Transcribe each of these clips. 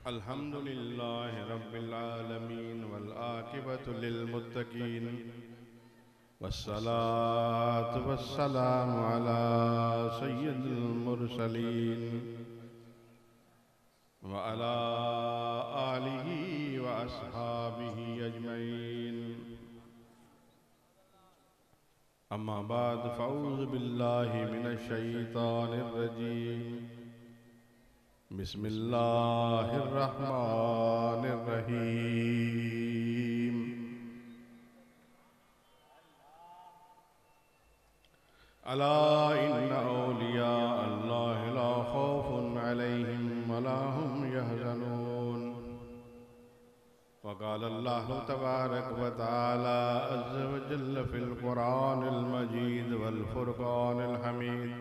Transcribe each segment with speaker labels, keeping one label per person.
Speaker 1: अल्हम्दुलिल्लाहि रब्बिल आलमीन वल आकिबतु लिल मुत्तकीन वस्सलातु वस्सलामु अला सय्यिदिल मुरसलीन व अला आलिहि व अस्हाबिहि अजमईन। अम्मा बाद फ़अऊज़ु बिल्लाहि मिनश शैतानिर रजीम। बिस्मिल्लाहिर रहमानिर रहीम। अला इन्ना औलिया अल्लाहि ला खौफुन अलैहिम वला हुम यहज़नून। वक़ाल अल्लाहु तबारक व तआला अज़्ज़ व जल्ल फ़िल क़ुरआनिल मजीद वल फ़ुरक़ानिल हमीद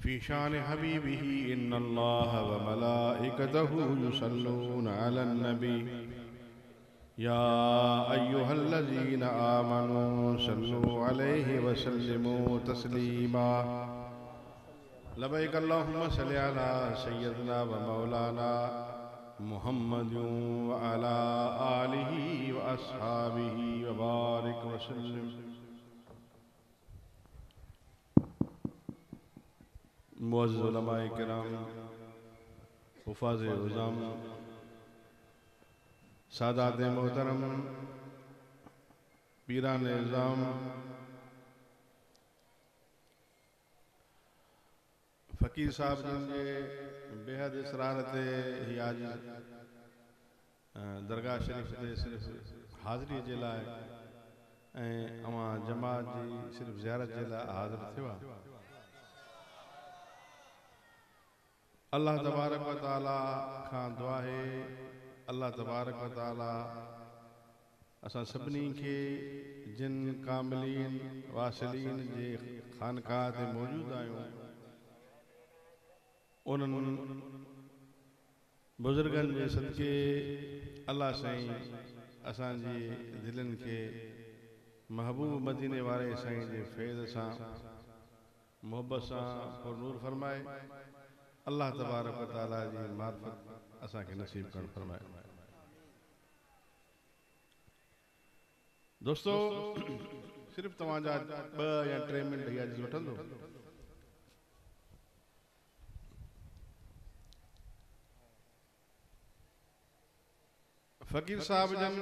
Speaker 1: फ़ी शान हबीबिही इन्नल्लाह व मलाइकतहु युसल्लूना अलन नबी या अय्युहल्लज़ीना आमनू सल्लू अलैहि व सल्लिमू तस्लीमा। लबैक अल्लाहुम्मा सल्लि अला सय्यदिना व मौलाना मुहम्मदिन व अला आलिहि व अस्हाबिहि व बारिक व सल्लिम। मुअज़्ज़िज़ उलमाए किराम, हुफ़ाज़े उज़्ज़ाम, सादाते मोहतरम, पीराने इज़्ज़ाम, फ़कीर साहब जिनके बेहद इसरार ते ही आज दरगाह शरीफ ते सिर्फ़ हाज़िरी जे लाइ ऐं अवां जमात जी सिर्फ़ ज़ियारत जे लाइ हाज़िर थियो आहे। अल्लाह तबारक व तआला खां दुआ है, अल्लाह तबारक व तआला असां सभिनी खे जिन कामिलीन वासिलीन जे ख़ानकाह ते मौजूद आहियूं उन्हनि बुज़ुर्गनि जे सदके अल्लाह साईं असांजी दिलनि खे महबूब मदीने वारे साईं जे फैज़ सां मोहब्बत सां पुरनूर फरमाए। अल्लाह तबारक व तआला जी मार्फत असांखे नसीब करण फरमाए। दोस्तो, सिर्फ़ तव्हांजा 2 या 3 मिनट इजाज़त वठंदो। फ़कीर साहब जन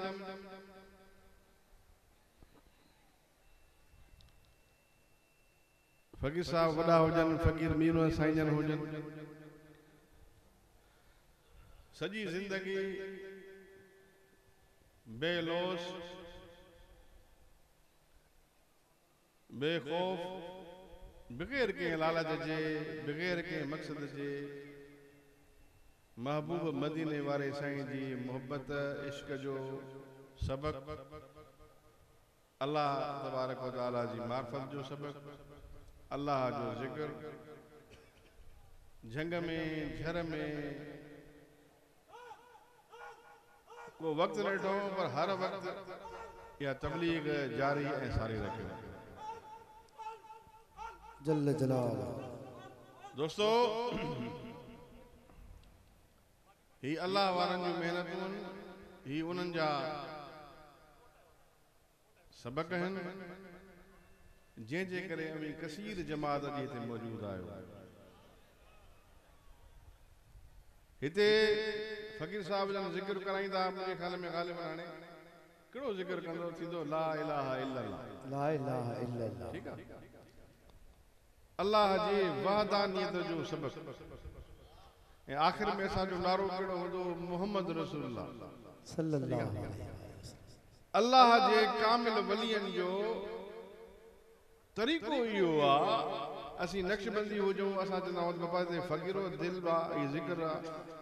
Speaker 1: फ़कीर साहब वॾा हुजनि, फ़कीर मीर साईं जन हुजनि, सॼी ज़िंदगी बेलोस बेखौफ बग़ैर कंहिं लालच जे बग़ैर कंहिं मक़सद जे महबूब मदीने वारे साईं जी मोहब्बत इश्क जो सबक, अल्लाह तबारक व तआला जी मार्फत जो सबक, अल्लाह जो ज़िक्र, झंग में झर में को वक्त ॾिठो पर हर वक्त या तबलीग जारी ऐं सारी रखियो।
Speaker 2: जल्ल जलाल।
Speaker 1: दोस्तो, ही अल्लाह वारनि जूं महिनतूं, ही उन्हनि जा सबक आहिनि जंहिंजे करे अवी कसीर जमात अॼु हिते मौजूद आयो। हिते फ़कीर साहब जन ज़िक्र कराईंदा, मुंहिंजे ख़्याल में ग़ालिबन हाणे कहिड़ो ज़िक्र कंदो थींदो, ला इलाहा इल्लल्लाह,
Speaker 2: ला इलाहा इल्लल्लाह।
Speaker 1: ठीकु आहे। अल्लाह जी वहदानियत जो सबक ऐं आख़िर में असांजो नारो कहिड़ो हूंदो, मुहम्मद रसूलुल्लाह
Speaker 2: सल्लल्लाहु अलैहि वसल्लम।
Speaker 1: अल्लाह जे कामिल वलियन जो तरीक़ो इहो आहे। असीं नक्शबंदी हुजूं, असां चवंदा आहियूं बाबा हिते फ़क़ीरो दिलि आहे, हीउ ज़िक्र आहे,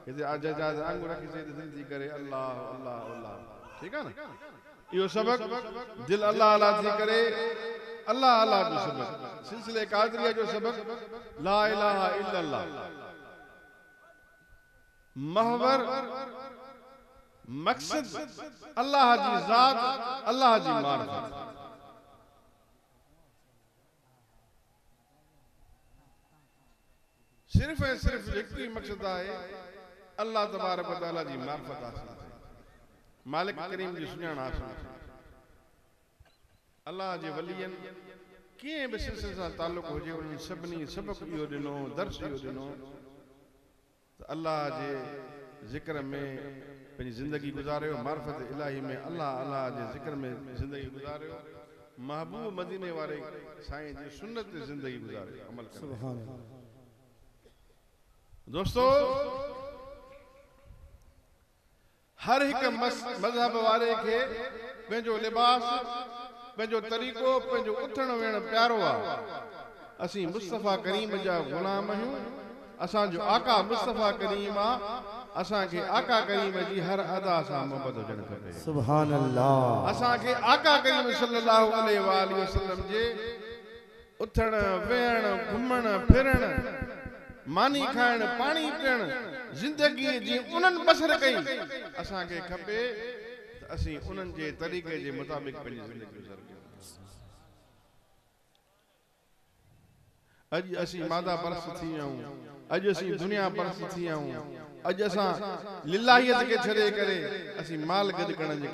Speaker 1: हिते आजाद आंगूर रखी से दिलि थी करे अल्लाह अल्लाह अल्लाह, ठीकु आहे न। इहो सबक दिलि अल्लाह अल्लाह थी करे अल्लाह अल्लाह जो सबक, सिलसिले क़ादरिया जो सबक ला इलाहा इल्लल्लाह, महवर मक़सद अल्लाह जी ज़ात, अल्लाह जी मार्फत। सिर्फ ऐं सिर्फ एक ही मकसद है, अल्लाह तबारक व तआला जी मार्फत हासिल थिए, मालिक करीम जी सुञाण हासिल थिए। अल्लाह जे वलियन कीअं बि सिलसिले सां ताल्लुक़ हुजे, उन्हनि सभिनी सबक इहो ॾिनो, दर्स इहो ॾिनो त अल्लाह जे ज़िक्र में पंहिंजी ज़िंदगी गुज़ारियो, मार्फत इलाही में अल्लाह जे ज़िक्र में ज़िंदगी गुज़ारियो, महबूब मदीने वारे साईं जी सुन्नत ते ज़िंदगी गुज़ारियो, अमल कयो।
Speaker 2: सुभान अल्लाह।
Speaker 1: दोस्तो, हर हिक मज़हब वारे खे पंहिंजो लिबास, पंहिंजो तरीक़ो, पंहिंजो उथण वेहण प्यारो आहे। असीं मुस्तफ़ा करीम जा ग़ुलाम आहियूं, असांजो आका मुस्तफ़ा करीम आहे, असांखे आका करीम जी हर अदा सां मोहबत हुजणु खपे।
Speaker 2: सुभान अल्लाह।
Speaker 1: असांखे आका करीम सल्लल्लाहु अलैहि वसल्लम जे उथण वेहण घुमण फिरण मानी खाइण पानी पीअण ज़िंदगी जी उन्हनि बसर कई असांखे खपे त असीं उन्हनि जे तरीक़े जे मुताबिक़ पंहिंजी ज़िंदगी गुज़र कयूं। अॼु असीं मादा परस्त थी विया आहियूं, अॼु असीं दुनिया परस्त थी विया आहियूं, अॼु असां लिलाहियत खे छॾे करे असीं माल गॾु करण जे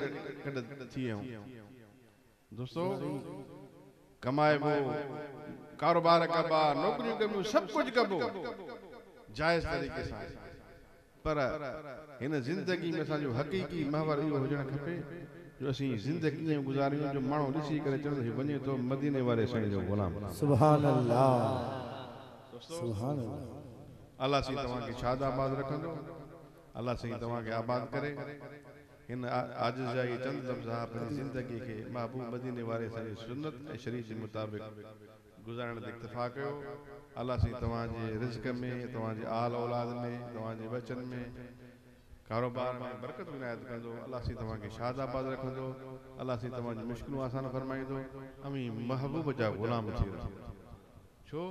Speaker 1: कॾ थी विया आहियूं। दोस्तो, कमाइबो, कारोबार कबा, नौकरियूं कबियूं, सभु कुझु कबो जायज़ तरीक़े सां, पर हिन ज़िंदगी में असांजो हक़ीक़ी महवर इहो हुजणु खपे जो असीं ज़िंदगी ईअं गुज़ारियूं जो माण्हू ॾिसी करे चवंदो हीउ वञे थो मदीने वारे साईं जो ग़ुलाम।
Speaker 2: सुभान अल्लाह। सुभान अल्लाह।
Speaker 1: अल्लाह साईं तव्हांखे शाद आबाद रखंदो, अल्लाह साईं तव्हांखे आबाद करे। हिन आजिज़ जा इहे चंद लफ़्ज़ पंहिंजी ज़िंदगी खे महबूब मदीने वारे साईं सुन्नत ऐं शरीयत जे मुताबिक़ गुज़ारण ते इक्तिफ़ा कयो। अल्लाह साईं तव्हांजे रिज़्क़ में, तव्हांजे आल औलाद में, तव्हांजे बचन में, कारोबार में बरकत इनायत कंदो। अल्लाह साईं तव्हांखे शाद आबाद रखंदो, अल्लाह साईं तव्हांजी मुश्किलूं आसान फरमाईंदो। अमीं महबूब जा ग़ुलाम थी रहंदा। छो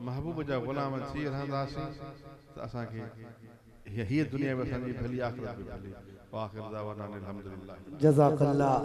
Speaker 1: महबूब जा ग़ुलाम थी रहंदासीं त असांखे हीअ दुनिया में असांजी भली आख़िरत में भली। वाखिर दावाना अनिल हम्दुलिल्लाह।
Speaker 2: जज़ाकल्लाह।